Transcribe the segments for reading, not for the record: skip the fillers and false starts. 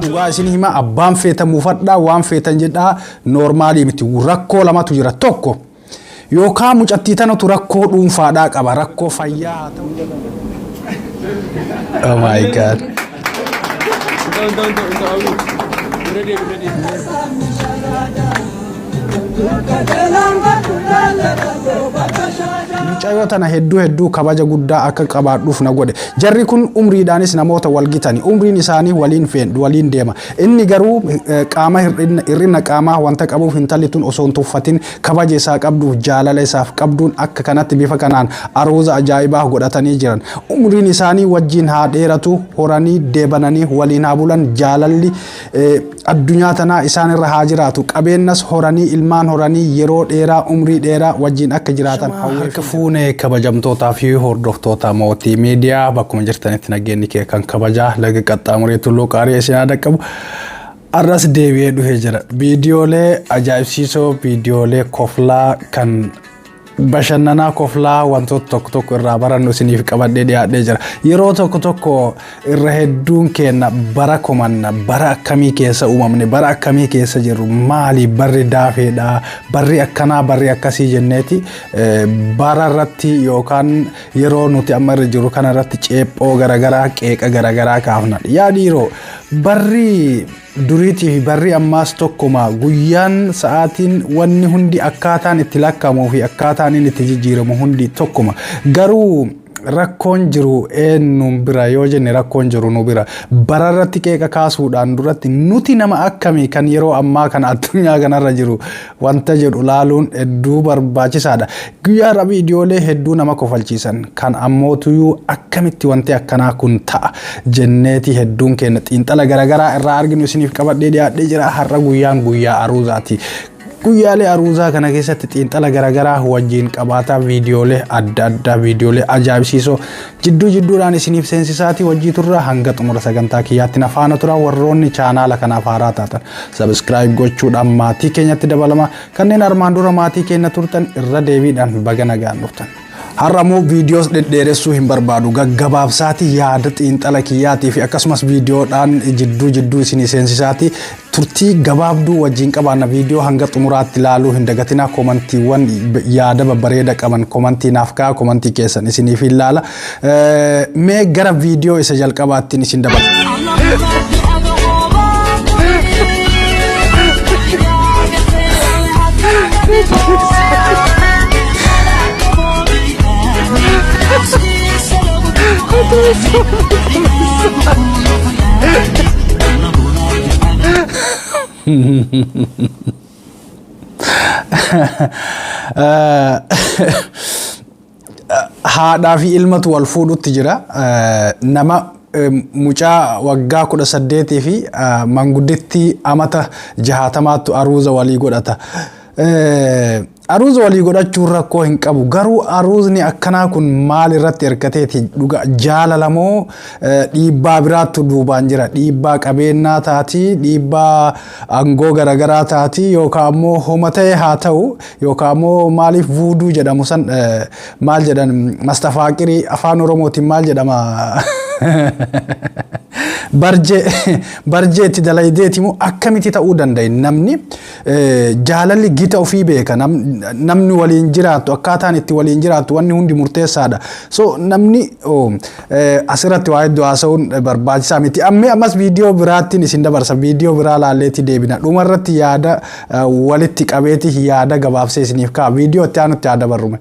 Dhugaa isin hima abbaan feetan muufadhaa waan feetan jedhaa normaalii miti rakkoo lamatu jira tokko yookaan mucattii tanatu rakkoo dhuunfaadhaa qaba rakkoo fayyaa haa ta'u. Oh my god. Mucayyoo tana hedduu kabaja guddaa akka qabaadhuuf na godhe. Jarri kun umriidhaanis namoota wal gitani. Umriin isaanii waliin deema. Inni garuu qaama hir'ina qaamaa wanta qabuuf intalli tun osoo hin tuffatin kabaja isaa qabduuf jaalala isaaf qabduun akka kanatti bifa kanaan aruuza ajaa'ibaa godhatanii jiran. Umriin isaanii wajjin haa dheeratu horanii deebananii waliin haa bulan jaalalli addunyaa tanaa isaanirra haa jiraatu. Qabeenyas horanii ilmaan horanii yeroo dheeraa umrii dheeraa wajjin akka jiraatan hawwii fuune kabajamtootaa fi hordoftoota mootii miidiyaa bakkuma jirtanitti nageenyi kee kan kabajaa laga qaxxaamuree tulluu qaarii isin dhaqqabu arras deebi'ee dhufee jira. Viidiyoolee ajaa'ibsiisoo viidiyoolee koflaa kan bashannanaa koflaa wantoota tokko irraa barannu isiniif qabadhee dhiyaadhee jira. Yeroo tokko irra hedduun keenya bara komanna bara akkamii keessa uumamne bara akkamii keessa jirru maali barri daafeedha barri akkanaa barri akkasii jenneeti bara irratti yookaan yeroo nuti amma irra jiru kana irratti ceephoo garagaraa qeeqa garagaraa kaafna. Yaa dhiiroo barri duriitii fi barri ammaas tokkuma guyyaan sa'aatiin wanni hundi akkaataan itti lakkaa'amuu fi akkaataan inni itti jijjiiramu hundi tokkuma garuu rakkoon jiru eenyuun bira yoo jenne rakkoon jiru nu bira bara irratti qeeqa kaasuudhaan duratti nuti nama akkamii kan yeroo ammaa kana addunyaa kanarra jiru wanta jedhu laaluun hedduu barbaachisaadha. Guyyaarra viidiyoolee hedduu nama kofalchiisan kan ammootuyyuu akkamitti wanti akkanaa kun ta'a jenneeti hedduun keenya xiinxala garagaraa irraa arginu isiniif qabadhee dhiyaadhee jira. Har'a guyyaan guyyaa aruuzaati. Guyyaalee aruuzaa kana keessatti xiinxala garagaraa wajjin qabaataa viidiyoolee adda addaa viidiyoolee ajaa'ibsiisoo jidduudhaan isiniif seensisaati wajjii turra hanga xumura sagantaa kiyyaatti na faana tura. Warroonni chaanaala kanaaf haaraa taatan subscribe gochuudhaan maatii keenyatti dabalama. Kanneen armaan dura maatii keenya turtan irra deebiidhaan baga nagaan dhuftan. Har'ammoo viidiyoos dhedheeressuu hin barbaadu gaggabaabsaati yaada xiinxala kiyyaatii fi akkasumas viidiyoodhaan jidduu isinii seensisaati turtii gabaabduu wajjin qabaanna. Viidiyoo hanga xumuraatti ilaaluu hin dagatinaa. Komantiiwwan yaada babbareeda qaban komantii naaf ka'a komantii keessan isiniif ilaala. Mee gara viidiyoo isa jalqabaattiin isin dabarsa. Haadhaa fi ilmatu wal fuudhutti jira. Nama mucaa waggaa 18 fi manguddittii amata 60 aruuza walii godhata. Aruuza walii godhachuun rakkoo hin qabu garuu aruuzni akkanaa kun maal irratti hirkateeti dhuga jaalalamoo dhiibbaa biraattu duubaan jira. Dhiibbaa qabeenyaa taati dhiibbaa aangoo garagaraa taati yookaan ammoo homa ta'e haa ta'u yookaan ammoo maaliif vuuduu jedhamu san maal jedhan mastafaaqirii afaan oromootiin maal jedhama barjee itti dalaydeeti moo akkamitti ta'uu danda'a. Namni jaalalli gita ofii beeka. Namni waliin jiraatu akkaataan itti waliin jiraatu wanni hundi murteessaadha. So namni asirratti waa hedduu haasa'uun barbaachisaa miti. Ammas viidiyoo biraattiin isin dabarsa. Viidiyoo biraa laalleetti deebina. Dhumarratti yaada walitti qabeeti yaada gabaabsee isiniif ka'a. Viidiyoo itti aanutti yaada barrume.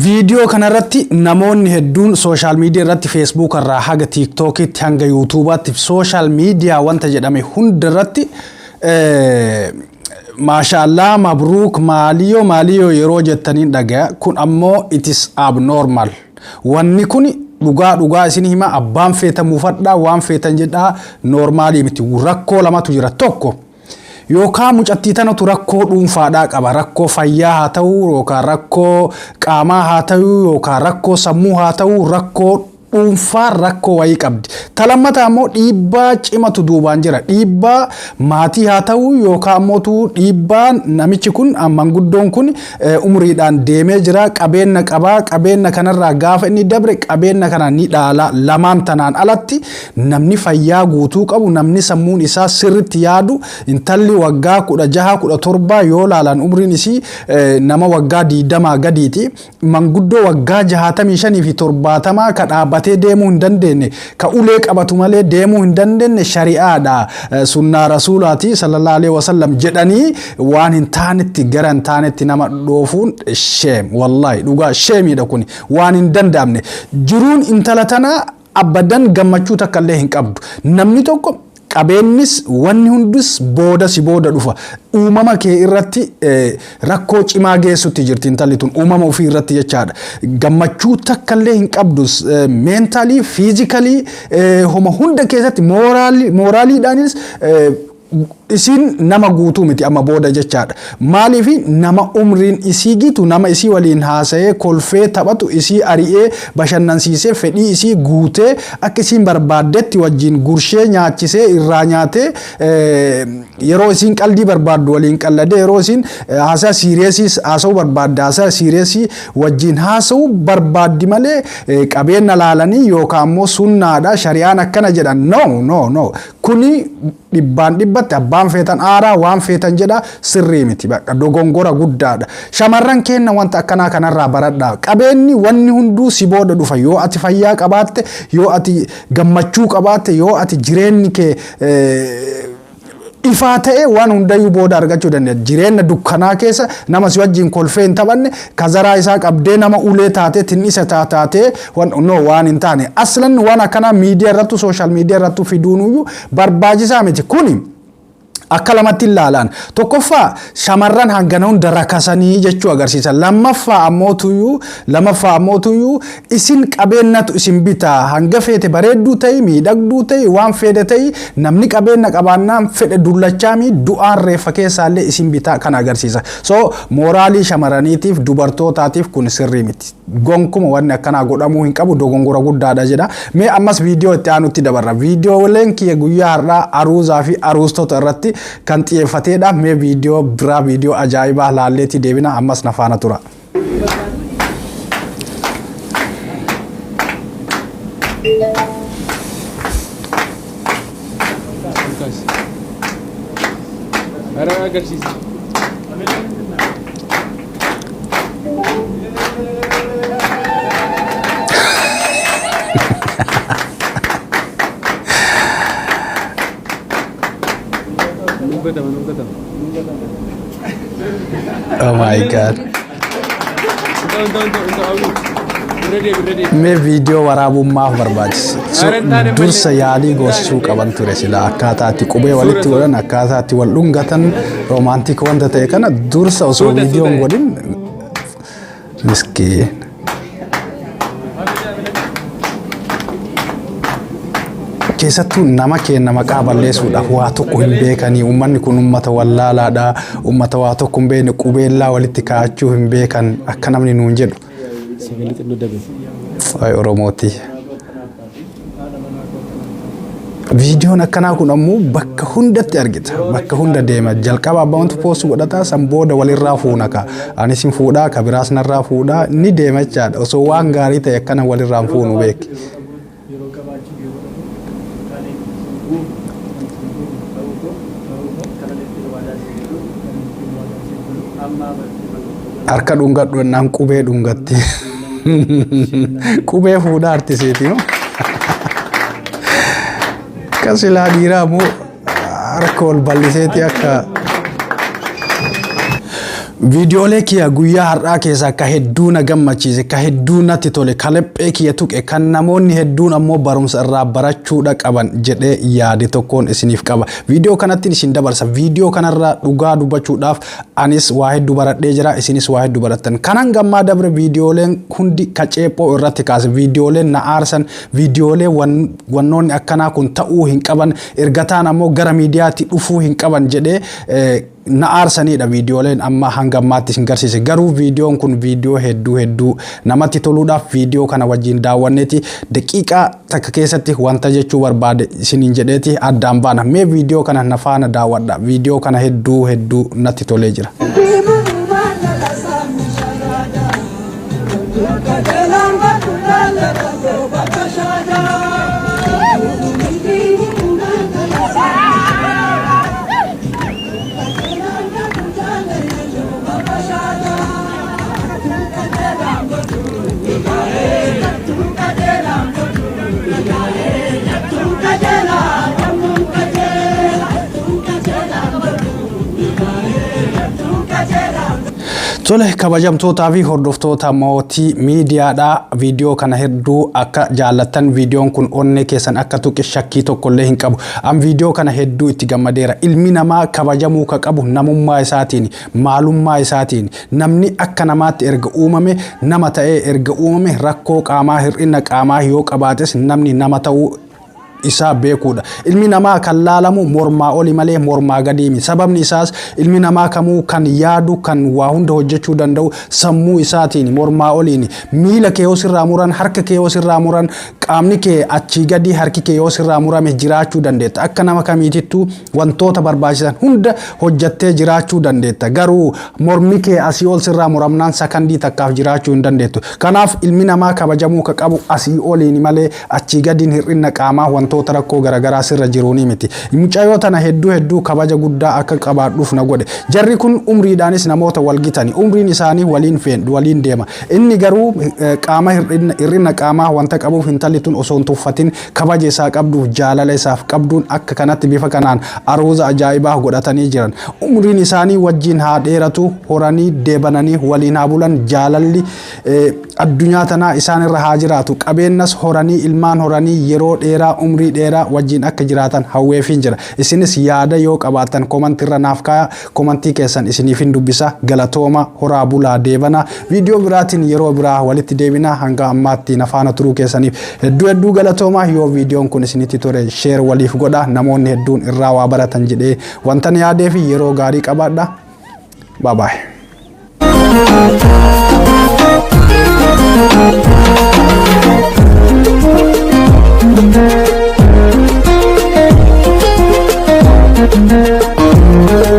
Viidiyoo kanarratti namoonni hedduun sooshaal miidiyaa irratti feesbuuk irraa haga tiiktookiitti hanga yuutuubaatti sooshaal miidiyaa wanta jedhame hundarratti maashaallah mabruuk maaliyoo yeroo jettaniin dhagaya kun ammoo it is abnormal wanni kun dhugaa isin hima abbaan feetan mufadhaa waan feetan jedhaa normaalii miti rakkoo lamatu jira tokko yookaan mucattii tanatu rakkoo dhuunfaadhaa qaba rakkoo fayyaa haa ta'u yookaan rakkoo qaamaa haa ta'u yookaan rakkoo sammuu haa ta'u rakkoo dhuunfaa rakkoo wayii qabdi. Talammata ammoo dhiibbaa cimatu duubaan jira. Dhiibbaa maatii haa ta'u yookaan ammoo dhiibbaa namichi kun manguddoon kun umriidhaan deemee jira. Qabeenya qabaa. Qabeenya kanarraa gaafa inni dabre qabeenya kana ni dhaala. Lamaan tanaan alatti namni fayyaa guutuu qabu namni sammuun isaa sirriitti yaadu intalli waggaa 16-17 yoo laalan umriin isii nama waggaa 20 gadiiti. Manguddoo waggaa 65 fi 70 ka dhaabbatee deemuu hin dandeenye ka ulee qabatu malee deemuu hin dandeenye shari'aadha sunnaa rasuulaati sallallahu alaihi wasallam jedhanii waan hin taanetti gara hin taanetti nama dhoofuun sheem wallahi dhugaa sheemiidha kun waan hin danda'amne jiruun intala tanaa abadan gammachuu takka illee hin qabdu namni tokko qabeennis wanni hundus booda dhufa uumama kee irratti rakkoo cimaa geessutti jirti intalli tun uumama ofii irratti jechaadha gammachuu takka illee hin qabdus mentally physically homa hunda keessatti moraaliidhaanis isin nama guutuu miti amma booda jechaadha maaliif nama umriin isii gitu nama isii waliin haasa'ee kolfee taphatu isii ari'ee bashannansiisee fedhii isii guutee akka isiin barbaaddetti wajjin gurshee nyaachisee irraa nyaatee yeroo isiin qaldii barbaaddu waliin qalladee yeroo isiin haasaa siireesii haasa'uu barbaadde haasaa siireesii wajjin haasa'uu barbaaddi malee qabeenya laalanii yookaan ammoo sunnaadha shari'aan akkana jedhan no kuni dhibbaan dhibbatti abbaan feetan aaraa waan feetan jedha sirrii miti bakka dogongora guddaadha shamarran keenya wanta akkanaa kanarraa baradhaa qabeenyi wanni hunduu si booda dhufa yoo ati fayyaa qabaatte yoo ati gammachuu qabaatte yoo ati jireenyi kee ifaa ta'e waan hundayyuu booda argachuu dandeenya jireenya dukkanaa keessa nama si wajjin kolfee hin taphanne kazaraa isaa qabdee nama ulee taatee tinnisa taatee waan hin taane aslan waan akkanaa miidiyaa irratti sooshaal miidiyaa irratti fiduunuyyuu barbaachisaa miti kuni akka lamatti ilaalan tokkoffaa shamarran hangana hunda rakasanii jechuu agarsiisa lammaffaa ammootuyyuu isin qabeenyatu isin bitaa hanga feete bareedduu ta'e miidhagduu ta'e waan fedhe ta'e namni qabeenya qabaannaan fedhe dullachaami du'aan reeffa keessaallee isin bitaa kan agarsiisa so mooraalii shamarraniitiif dubartootaatiif kun sirrii miti gonkuma wanni akkanaa godhamuu hin qabu dogongora guddaadha jedha mee ammas viidiyoo itti aanutti dabarra viidiyooleen kiyya guyyaa har'aa aruuzaa fi aruustota irratti kan xiyyeeffateedha mee viidiyoo biraa viidiyoo ajaa'ibaa laalleetti deebina ammas na faana tura. Oh my God. Mee viidiyoo waraabummaaf barbaachisa. Dursa yaalii goosisuu qaban ture sila akkaataatti qubee walitti godhan akkaataatti wal dhungatan roomaantik wanta ta'e kana dursa osoo viidiyoon godhin miskiin. keessattuu nama keenya maqaa balleessuudhaaf waa tokko hin beekanii uummanni kun uummata wallaalaadha uummata waa tokko hin beekne qubeellaa walitti kaa'achuu hin beekan akka namni nuun jedhu. Waa'ee Oromooti. Viidiyoon akkanaa kun ammoo bakka hundatti argita bakka hunda deema jalqaba abbaantu poostu godhata san booda walirraa fuuna ka anis hin fuudhaa ka biraas narraa fuudhaa ni deema jechaadha osoo waan gaarii ta'e akkana walirraa fuunu beeki. Harka dhungadhu naan qubee dhungatti qubee fuudhaa artisiiti no kasilaa dhiiraa moo harka ol bal'iseeti akka Viidiyoolee kiyya guyyaa har'aa keessaa ka hedduu na gammachiise, ka hedduu natti tole, ka laphee kiyya tuqe, kan namoonni hedduun ammoo barumsa irraa barachuudha qaban jedhee yaade tokkoon isiniif qaba. Viidiyoo kanatti isin dabarsa. Viidiyoo kanarraa dhugaa dubbachuudhaaf anis waa hedduu baradhee jira, isinis waa hedduu barattan. Kanan gammaa dabre viidiyooleen hundi ka ceephoo irratti kaase, viidiyooleen na aarsan, viidiyoolee wannoonni akkanaa kun ta'uu hin qaban, ergataan ammoo gara miidiyaatti dhufuu hin qaban jedhee na aarsanidha viidiyooleen amma hanga ammaatti isin garsiise. Garuu viidiyoon kun viidiyoo hedduu namatti toluudhaaf viidiyoo kana wajjin daawwanneeti daqiiqaa takka keessatti wanta jechuu barbaade isiniin jedheeti addaan baana. Mee viidiyoo kana na faana daawwadha. Viidiyoo kana hedduu natti tolee jira. Tole kabajamtootaa fi hordoftoota mootii miidiyaadhaa viidiyoo kana hedduu akka jaallattan viidiyoon kun onnee keessan akka tuqe shakkii tokkollee hin qabu. An viidiyoo kana hedduu itti gammadeera. Ilmi namaa kabajamuu ka qabu namummaa isaatiin, maalummaa isaatiin. Namni akka namaatti erga uumame, nama ta'ee erga uumame rakkoo qaamaa, hir'ina qaamaa yoo qabaates namni nama ta'uu isaa beekuudha. Ilmi namaa kan laalamu mormaa oli malee mormaa gadiimi. Sababni isaas ilmi namaa kamuu kan yaadu, kan waa hunda hojjechuu danda'u sammuu isaatiin mormaa oliini. Miila kee yoo sirraa muran, harka kee yoo sirraa muran, qaamni kee achii gadi harki kee yoo sirraa murame jiraachuu dandeetta. Akka nama kamiitittuu wantoota barbaachisan hunda hojjattee jiraachuu dandeetta. Garuu mormi kee asii ol sirraa muramnaan sakandii takkaaf jiraachuu hin dandeettu. Kanaaf ilmi namaa kabajamuu ka qabu asii oliini malee achii gadiin hir'ina qaamaa wantoota rakkoo garagaraa sirra jiruuni miti. Mucaayoo tana hedduu kabaja guddaa akka qabaadhuuf na godhe. Jarri kun umriidhaanis namoota wal gitani. Umriin isaanii waliin deema. Inni garuu qaama hir'ina qaamaa wanta qabuuf intalli tun osoo hin tuffatin kabaja isaa qabduuf jaalala isaaf qabduun akka kanatti bifa kanaan aruuza ajaa'ibaa godhatanii jiran. Umriin isaanii wajjin haa dheeratu, horanii deebananii waliin haa bulan, jaalalli addunyaa tanaa isaan irra haa jiraatu. Qabeenyas horanii, ilmaan horanii yeroo dheeraa umrii dheeraa wajjin akka jiraatan hawweefin jira. Isinis yaada yoo qabaatan komantii irra naaf kaaya. Komantii keessan isiniifin dubbisa. Galatooma, horaa bulaa, deebana. Viidiyoo biraatiin yeroo biraa walitti deebina. Hanga ammaatti nafaana turuu keessaniif hedduu galatooma. Yoo viidiyoon kun isinitti tore sheer waliif godha. Namoonni hedduun irraa waa baratan jedhee wantan yaadee fi yeroo gaarii qabaadha. Bye bye. Thank you.